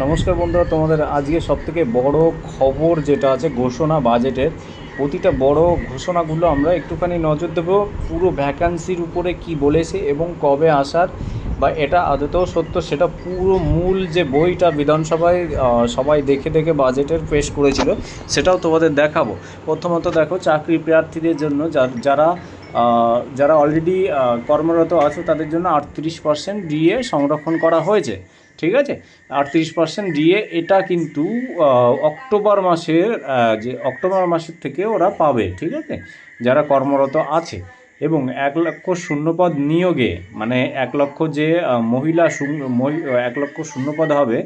নমস্কার বন্ধুরা, তোমাদের আজকে সবথেকে বড় খবর যেটা আছে ঘোষণা বাজেটের, প্রতিটা বড় ঘোষণাগুলো আমরা একটুখানি নজর দেবো। পুরো ভ্যাকান্সির উপরে কি বলেছে এবং কবে আসার বা এটা আদতেও সত্য সেটা পুরো মূল যে বইটা বিধানসভায় সবাই দেখে দেখে বাজেটের পেশ করেছিল সেটাও তোমাদের দেখাবো। প্রথমত দেখো, চাকরি প্রার্থীদের জন্য যারা যারা অলরেডি কর্মরত আছে তাদের জন্য 38% ডিএ সংরক্ষণ করা হয়েছে। ঠিক আছে, 38% ডিএ এটা কিন্তু অক্টোবর মাসের অক্টোবর মাসের থেকে ওরা পাবে। ঠিক আছে, যারা কর্মরত আছে। এবং 1,00,000 শূন্যপদ নিয়োগে, মানে 1,00,000 যে মহিলা 1,00,000 শূন্যপদ হবে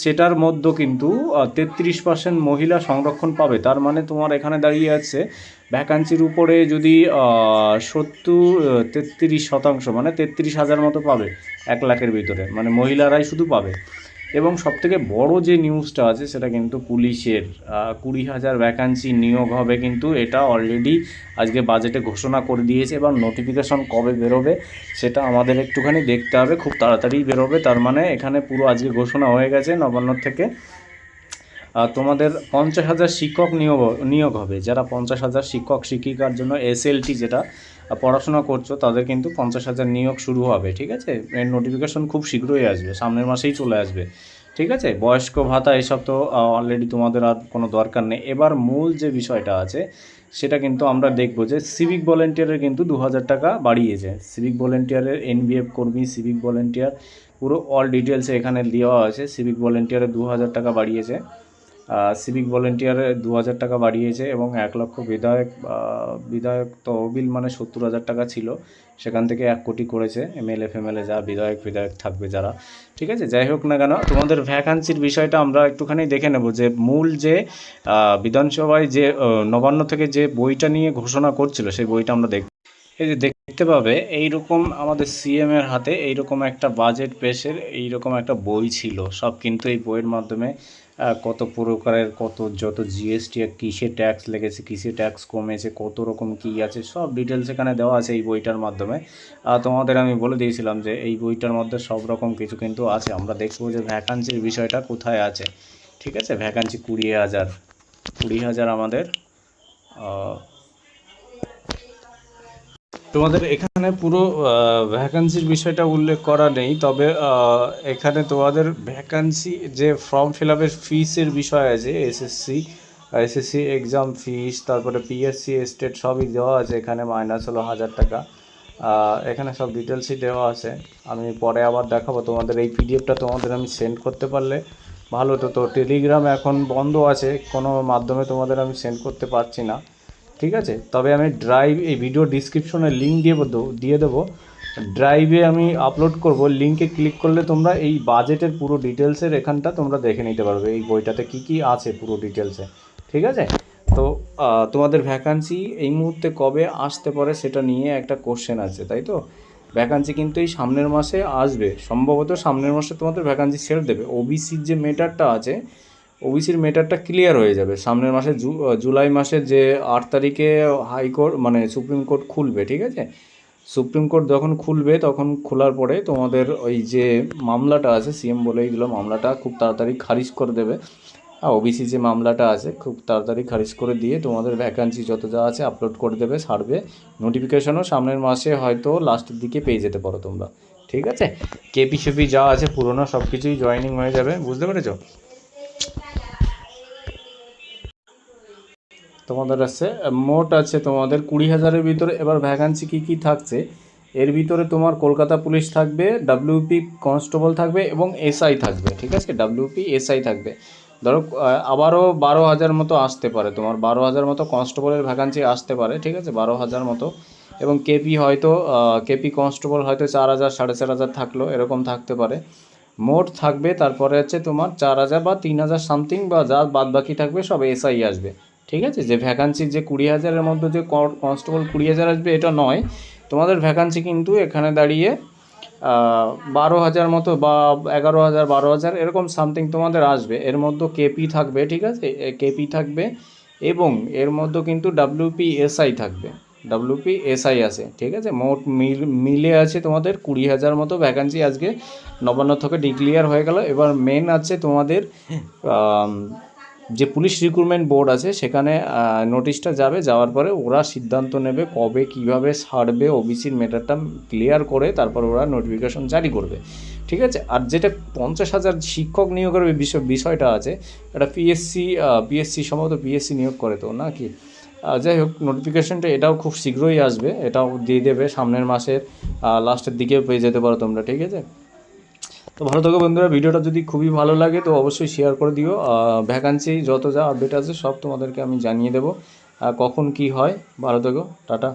সেটার মধ্যে কিন্তু 33% মহিলা সংরক্ষণ পাবে। তার মানে তোমার এখানে দাঁড়িয়ে আছে ভ্যাকান্সির উপরে যদি 33% মানে 33,000 মতো পাবে 1,00,000-এর ভিতরে, মানে মহিলারাই শুধু পাবে। এবং সবথেকে বড় যে নিউজটা আছে সেটা কিন্তু পুলিশের 20,000 ভ্যাকান্সি নিয়োগ হবে, কিন্তু এটা অলরেডি আজকে বাজেটে ঘোষণা করে দিয়েছে। এবং নোটিফিকেশন কবে বেরোবে সেটা আমাদের একটুখানি দেখতে হবে, খুব তাড়াতাড়ি বেরোবে। তার মানে এখানে পুরো আজকে ঘোষণা হয়ে গেছে নবান্ন থেকে। তোমাদের 50,000 শিক্ষক নিয়োগ হবে। যারা 50,000 শিক্ষক শিক্ষিকার জন্য এসএলটি যেটা পড়াশোনা করছো তাদের কিন্তু 50,000 নিয়োগ শুরু হবে। ঠিক আছে, এর নোটিফিকেশন খুব শীঘ্রই আসবে, সামনের মাসেই চলে আসবে। ঠিক আছে, বয়স্ক ভাতা এসব তো অলরেডি তোমাদের আর কোনো দরকার নেই। এবার মূল যে বিষয়টা আছে সেটা কিন্তু আমরা দেখবো যে সিভিক ভলেন্টিয়ারের কিন্তু 2,000 টাকা বাড়িয়েছে। সিভিক ভলেন্টিয়ারের এনবিএফ কর্মী, সিভিক ভলেন্টিয়ার পুরো অল ডিটেলসে এখানে দেওয়া আছে। সিভিক ভলেন্টিয়ারের 2,000 টাকা বাড়িয়েছে। সিভিক ভলেন্টিয়ারে 2,000 টাকা বাড়িয়েছে এবং 1,00,000 বিধায়ক তহবিল মানে 70,000 টাকা ছিল, সেখান থেকে 1 কোটি করেছে। এমএলএ ফেমএলএ যা বিধায়ক থাকবে যারা। ঠিক আছে, যাই হোক না কেন, তোমাদের ভ্যাকান্সির বিষয়টা আমরা একটুখানি দেখে নেব যে মূল যে বিধানসভায় যে নবান্ন থেকে যে বইটা নিয়ে ঘোষণা করছিল সেই বইটা আমরা দেখব। এই যে দেখতে পাবে এইরকম আমাদের সিএমের হাতে এইরকম একটা বাজেট পেশের এইরকম একটা বই ছিল। সব কিন্তু এই বইয়ের মাধ্যমে কত প্রকারের যত জিএসটি কিসে ট্যাক্স লেগেছে, কিসে ট্যাক্স কমেছে, কত রকম কী আছে সব ডিটেলস এখানে দেওয়া আছে এই বইটার মাধ্যমে। তোমাদের আমি বলে দিয়েছিলাম যে এই বইটার মধ্যে সব রকম কিছু কিন্তু আছে। আমরা দেখবো যে ভ্যাকান্সির বিষয়টা কোথায় আছে। ঠিক আছে, ভ্যাকান্সি 20,000 আমাদের তোমাদের এখানে পুরো ভ্যাকান্সির বিষয়টা উল্লেখ করা নেই, তবে এখানে তোমাদের ভ্যাকান্সি যে ফর্ম ফিল আপের ফিসের বিষয় আছে, এসএসসি এক্সাম ফিস, তারপরে পিএসসি স্টেট সবই দেওয়া আছে। এখানে মাইনাস হলো 1,000 টাকা। এখানে সব ডিটেলসই দেওয়া আছে। আমি পরে আবার দেখাবো তোমাদের। এই পিডিএফটা তোমাদের আমি সেন্ড করতে পারলে ভালো হতো। তো টেলিগ্রাম এখন বন্ধ আছে, কোনো মাধ্যমে তোমাদের আমি সেন্ড করতে পারছি না। ঠিক আছে, তবে আমি এই ভিডিও ডিসক্রিপশনে লিঙ্ক দিয়ে দেবো। ড্রাইভে আমি আপলোড করব, লিঙ্কে ক্লিক করলে তোমরা এই বাজেটের পুরো ডিটেলসের এখানটা তোমরা দেখে নিতে পারবে এই বইটাতে কি কি আছে পুরো ডিটেলসে। ঠিক আছে, তো তোমাদের ভ্যাকান্সি এই মুহূর্তে কবে আসতে পারে সেটা নিয়ে একটা কোশ্চেন আছে, তাই তো? ভ্যাকান্সি কিন্তু এই সামনের মাসে আসবে, সম্ভবত সামনের মাসে তোমাদের ভ্যাকান্সি ছেড়ে দেবে। ওবিসির যে মেটারটা আছে, ওবিসির মেটারটা ক্লিয়ার হয়ে যাবে সামনের মাসে। জুলাই মাসে যে 8 তারিখে হাইকোর্ট মানে সুপ্রিম কোর্ট খুলবে। ঠিক আছে, সুপ্রিম কোর্ট যখন খুলবে তখন খোলার পরে তোমাদের ওই যে মামলাটা আছে, সিএম বলেই দিল মামলাটা খুব তাড়াতাড়ি খারিজ করে দেবে। ওবিসি যে মামলাটা আছে খুব তাড়াতাড়ি খারিজ করে দিয়ে তোমাদের ভ্যাকান্সি যত যা আছে আপলোড করে দেবে, ছাড়বে। নোটিফিকেশনও সামনের মাসে হয়তো লাস্টের দিকে পেয়ে যেতে পারো তোমরা। ঠিক আছে, কেপি যা আছে পুরোনো সব কিছুই জয়েনিং হয়ে যাবে, বুঝতে পেরেছো? তোমাদের আছে মোট আছে তোমাদের 20,000-এর ভিতরে। এবার ভ্যাকান্সি কী কী থাকছে এর ভিতরে, তোমার কলকাতা পুলিশ থাকবে, ডাব্লিউপি কনস্টেবল থাকবে এবং এসআই থাকবে। ঠিক আছে, ডাব্লিউপি এসআই থাকবে। ধরো আবারও 12,000 মতো আসতে পারে, তোমার 12,000 মতো কনস্টেবলের ভ্যাকান্সি আসতে পারে। ঠিক আছে, 12,000 মতো। এবং কেপি হয়তো কেপি কনস্টেবল হয়তো 4,000 4,500 থাকলো, এরকম থাকতে পারে। মোট থাকবে তারপরে হচ্ছে তোমার 4,000 বা 3,000 সামথিং, বা যা বাদ বাকি থাকবে সব এসআই আসবে। ঠিক আছে, যে ভ্যাকান্সি যে 20,000-এর মধ্যে যে কনস্টেবল 20,000 আসবে এটা নয়, তোমাদের ভ্যাকান্সি কিন্তু এখানে দাঁড়িয়ে 12,000 মতো বা 11,000 12,000 এরকম সামথিং তোমাদের আসবে। এর মধ্যে কেপি থাকবে। ঠিক আছে, কেপি থাকবে এবং এর মধ্যে কিন্তু ডাব্লিউপি এসআই থাকবে। WPSI আছে, ঠিক আছে। মোট মিলে আছে তোমাদের 20,000 মতো ভ্যাকান্সি আজকে নবান্ন থেকে ডিক্লিয়ার হয়ে গেল। এবার মেন আছে তোমাদের যে পুলিশ রিক্রুটমেন্ট বোর্ড আছে সেখানে নোটিশটা যাবে, যাওয়ার পরে ওরা সিদ্ধান্ত নেবে কবে কিভাবে ছাড়বে, ওবিসির ম্যাটারটা ক্লিয়ার করে তারপর ওরা নোটিফিকেশন জারি করবে, ঠিক আছে। আর যেটা 50,000 শিক্ষক নিয়োগের বিষয়টা আছে, এটা পিএসসি সম্ভবত পিএসসি নিয়োগ করে তো নাকি, যাই হোক নোটিফিকেশনটা এটাও খুব শীঘ্রই আসবে, এটাও দিয়ে দেবে সামনের মাসের লাস্টের দিকেও পেয়ে যেতে পারো তোমরা, ঠিক আছে। তো ভালো থাকো বন্ধুরা, ভিডিওটা যদি খুবই ভালো লাগে তো অবশ্যই শেয়ার করে দিও। ভ্যাকান্সি যত যা আপডেট আছে সব তোমাদেরকে আমি জানিয়ে দেবো কখন কি হয়। ভালো থাকো, টাটা।